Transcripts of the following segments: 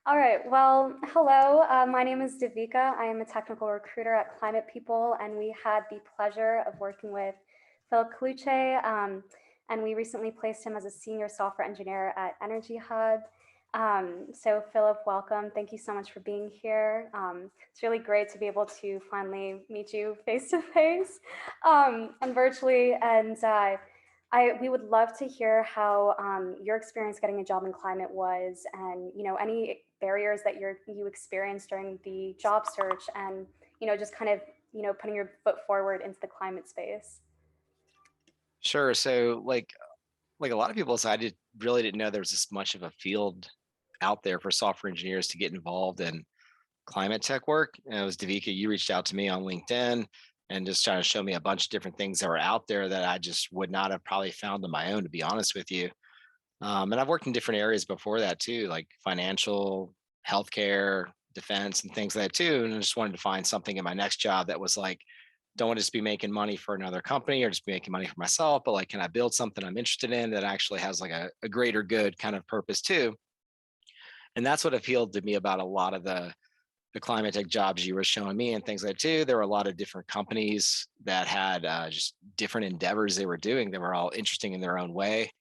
All right. Well, hello. My name is Davika. I am a technical recruiter at Climate People, and we had the pleasure of working with Philip Calouche, and we recently placed him as a senior software engineer at EnergyHub. So, Philip, welcome. Thank you so much for being here. It's really great to be able to finally meet you face to face and virtually. And we would love to hear how your experience getting a job in climate was, and any barriers that you experienced during the job search, and just kind of putting your foot forward into the climate space. Sure. So like a lot of people, I really didn't know there was this much of a field out there for software engineers to get involved in climate tech work. And it was Davika, you reached out to me on LinkedIn and just trying to show me a bunch of different things that were out there that I just would not have probably found on my own, to be honest with you. And I've worked in different areas before that too, like financial, healthcare, defense, and things like that too. And I just wanted to find something in my next job that was like, don't want to just be making money for another company or just be making money for myself, but like, can I build something I'm interested in that actually has like a greater good kind of purpose too? And that's what appealed to me about a lot of the climate tech jobs you were showing me and things like that too. There were a lot of different companies that had just different endeavors they were doing that were all interesting in their own way.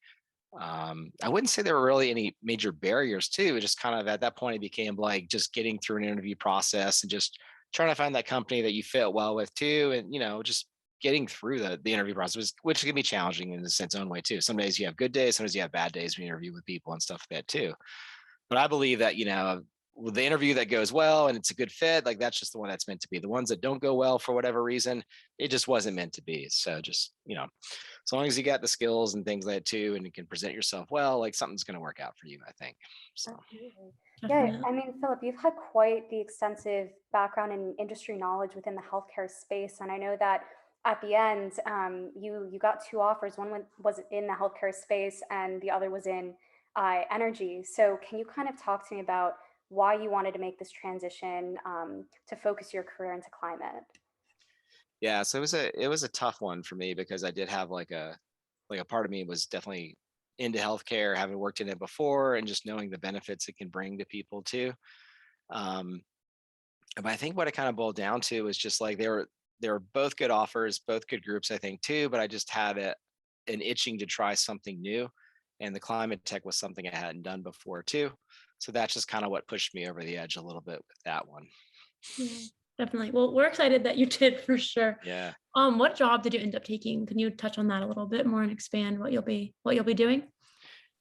I wouldn't say there were really any major barriers too. It just kind of at that point it became like just getting through an interview process and just trying to find that company that you fit well with too, and just getting through the interview process, which can be challenging in its own way too. Some days you have good days, sometimes you have bad days when you interview with people and stuff like that too. But I believe that with the interview that goes well and it's a good fit, like that's just the one that's meant to be. The ones that don't go well for whatever reason, it just wasn't meant to be. So just as long as you got the skills and things like that too, and you can present yourself well, like something's going to work out for you, I think. So Absolutely. Yeah, Definitely. I mean, Philip, you've had quite the extensive background in industry knowledge within the healthcare space, and I know that at the end, you got two offers. One was in the healthcare space, and the other was in energy. So, can you kind of talk to me about why you wanted to make this transition to focus your career into climate? yeah, so it was a tough one for me because I did have like a part of me was definitely into healthcare, having worked in it before, and just knowing the benefits it can bring to people too. Um, but I think what it kind of boiled down to was just like they were both good offers, both good groups, I think too. But I just had an itching to try something new, and the climate tech was something I hadn't done before too. So that's just kind of what pushed me over the edge a little bit with that one. Yeah, definitely. Well, we're excited that you did for sure. Yeah. What job did you end up taking? Can you touch on that a little bit more and expand what you'll be doing?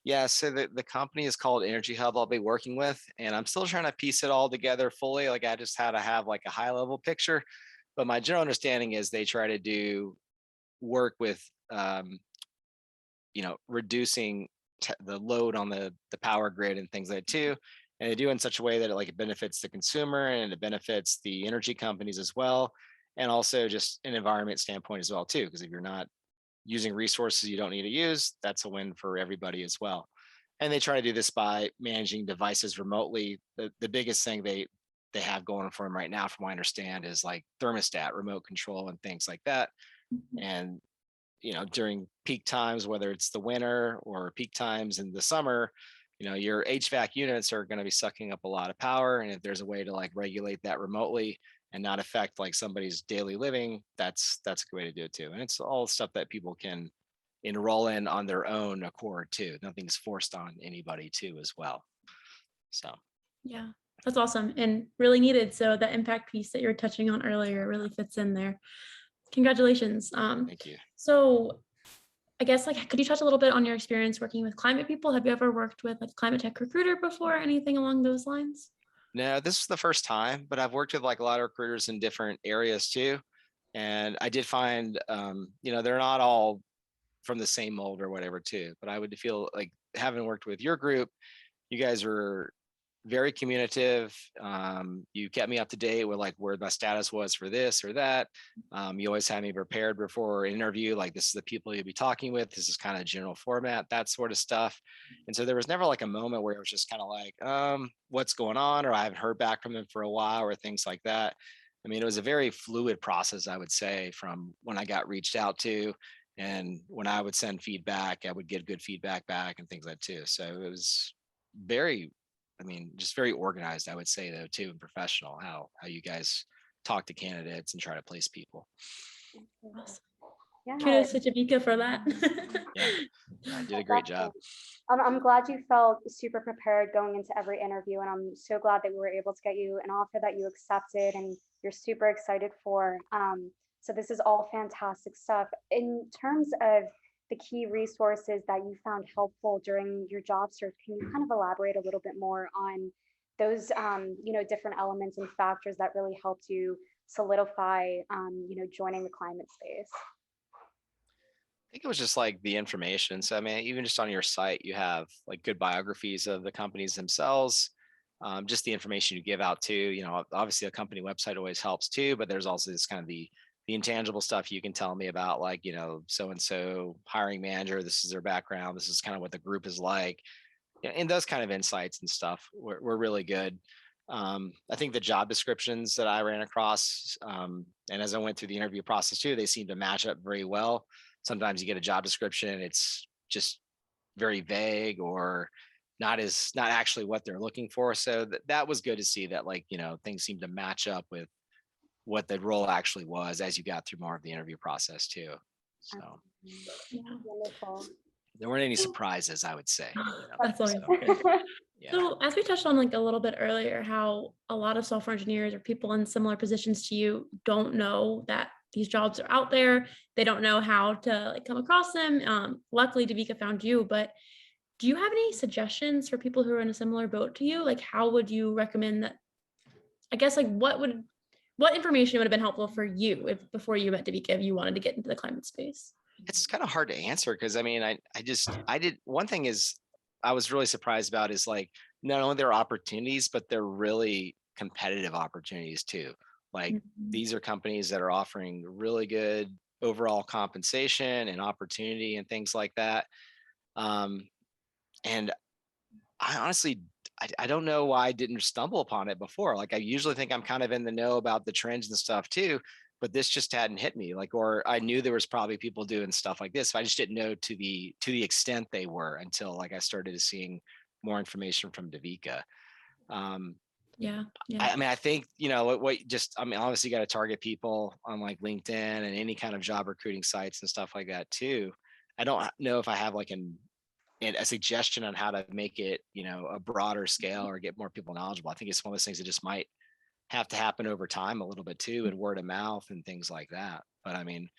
Yeah, so the company is called EnergyHub I'll be working with, and I'm still trying to piece it all together fully. Like I just had to have like a high level picture, but my general understanding is they try to do work with reducing the load on the power grid and things like that too. And they do in such a way that it benefits the consumer and it benefits the energy companies as well, and also just an environment standpoint as well too. Because if you're not using resources you don't need to use, that's a win for everybody as well. And they try to do this by managing devices remotely. The biggest thing they have going for them right now, from what I understand, is like thermostat, remote control, and things like that. Mhm. And during peak times, whether it's the winter or peak times in the summer, your HVAC units are going to be sucking up a lot of power. And if there's a way to like regulate that remotely and not affect like somebody's daily living, that's a good way to do it too. And it's all stuff that people can enroll in on their own accord too. Nothing's forced on anybody too as well. So Yeah, that's awesome and really needed. So the impact piece that you were touching on earlier really fits in there. Congratulations. thank you. So I guess like could you touch a little bit on your experience working with climate people? Have you ever worked with like climate tech recruiter before? Anything along those lines? No, this is the first time, but I've worked with like a lot of recruiters in different areas too. And I did find, they're not all from the same mold or whatever too. But I would feel like having worked with your group, you guys were very communicative. You kept me up to date with like where my status was for this or that. You always had me prepared before an interview, like this is the people you'll be talking with. This is kind of general format, that sort of stuff. And so there was never like a moment where it was just kind of like, what's going on? Or I haven't heard back from them for a while or things like that. I mean, it was a very fluid process, I would say, from when I got reached out to, and when I would send feedback, I would get good feedback back and things like that too. So it was very I mean, just very organized, I would say, though, too, and professional, how you guys talk to candidates and try to place people. Awesome. Yeah. Kudos to Javika for that. Yeah, I did a great job. I'm glad you felt super prepared going into every interview, and I'm so glad that we were able to get you an offer that you accepted and you're super excited for. So this is all fantastic stuff. In terms of the key resources that you found helpful during your job search, can you kind of elaborate a little bit more on those, different elements and factors that really helped you solidify, joining the climate space? I think it was just like the information. So I mean, even just on your site, you have like good biographies of the companies themselves. Just the information you give out too. Obviously a company website always helps too, but there's also this kind of the intangible stuff you can tell me about, like, so and so hiring manager. This is their background. This is kind of what the group is like. And those kind of insights and stuff were really good. I think the job descriptions that I ran across, and as I went through the interview process too, they seemed to match up very well. Sometimes you get a job description, it's just very vague or not actually what they're looking for. So that was good to see that, like, things seem to match up with what the role actually was as you got through more of the interview process too. So Yeah. Wonderful. there weren't any surprises, I would say. That's always So, good. yeah. So as we touched on like a little bit earlier, how a lot of software engineers or people in similar positions to you don't know that these jobs are out there. They don't know how to like come across them. Luckily, Davika found you, but do you have any suggestions for people who are in a similar boat to you? Like, how would you recommend that? I guess like what information would have been helpful for you if before you met Davika if you wanted to get into the climate space? It's kind of hard to answer because I mean, I did one thing is I was really surprised about is like not only there are opportunities, but they're really competitive opportunities too. Like Mhm. these are companies that are offering really good overall compensation and opportunity and things like that. And I honestly, I don't know why I didn't stumble upon it before. Like I usually think I'm kind of in the know about the trends and stuff too, but this just hadn't hit me. Like, or I knew there was probably people doing stuff like this. But I just didn't know to the extent they were until like I started seeing more information from Davika. Yeah. I mean, I think, I mean, obviously you got to target people on like LinkedIn and any kind of job recruiting sites and stuff like that too. I don't know if I have like a suggestion on how to make it, a broader scale or get more people knowledgeable. I think it's one of those things that just might have to happen over time a little bit too, and word of mouth and things like that. But I mean,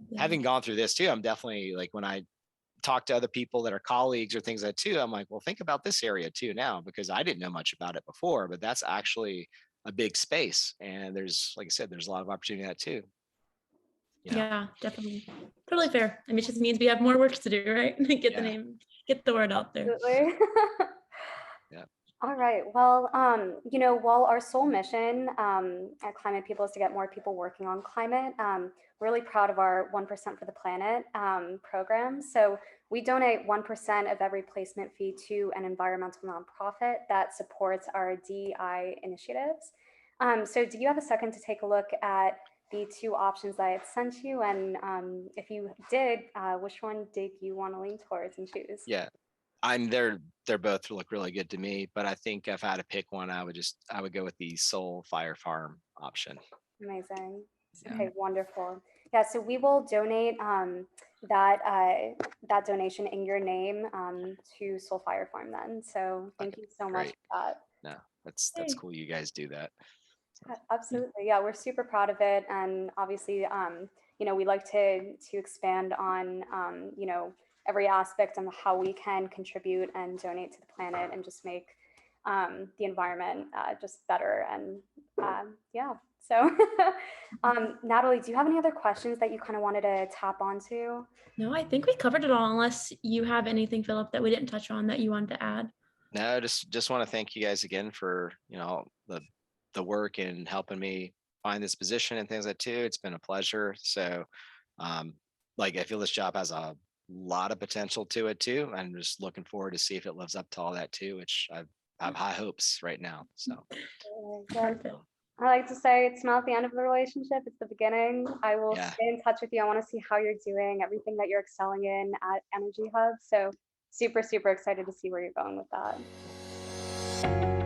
Yeah. having gone through this too, I'm definitely like when I talk to other people that are colleagues or things like that too, I'm like, well, think about this area too now, because I didn't know much about it before, but that's actually a big space. And there's, like I said, there's a lot of opportunity in that too. Yeah, definitely. Totally fair. I mean, it just means we have more work to do, right? Get the Yeah. name, get the word out there. Absolutely. Yeah. All right. Well, while our sole mission at Climate People is to get more people working on climate, we're really proud of our 1% for the Planet program. So we donate 1% of every placement fee to an environmental nonprofit that supports our DEI initiatives. So do you have a second to take a look at the two options that I had sent you? And if you did, which one did you want to lean towards and choose? Yeah. They're both look really good to me, but I think if I had to pick one, I would go with the Soul Fire Farm option. Amazing. Yeah. Okay, wonderful. Yeah, so we will donate that donation in your name to Soul Fire Farm then. So thank you so much Great. for that. No, that's Hey. cool. You guys do that. Absolutely. Yeah, we're super proud of it. And obviously, we like to expand on, every aspect on how we can contribute and donate to the planet and just make the environment just better. And yeah, so Natalie, do you have any other questions that you kind of wanted to tap onto? No, I think we covered it all, unless you have anything, Philip, that we didn't touch on that you wanted to add. No, just want to thank you guys again for, the work and helping me find this position and things like that too. It's been a pleasure. So, like I feel this job has a lot of potential to it too. I'm just looking forward to see if it lives up to all that too, which I have high hopes right now. So, Perfect. I like to say it's not the end of the relationship, it's the beginning. I will yeah. stay in touch with you. I want to see how you're doing, everything that you're excelling in at EnergyHub. So super, super excited to see where you're going with that. much.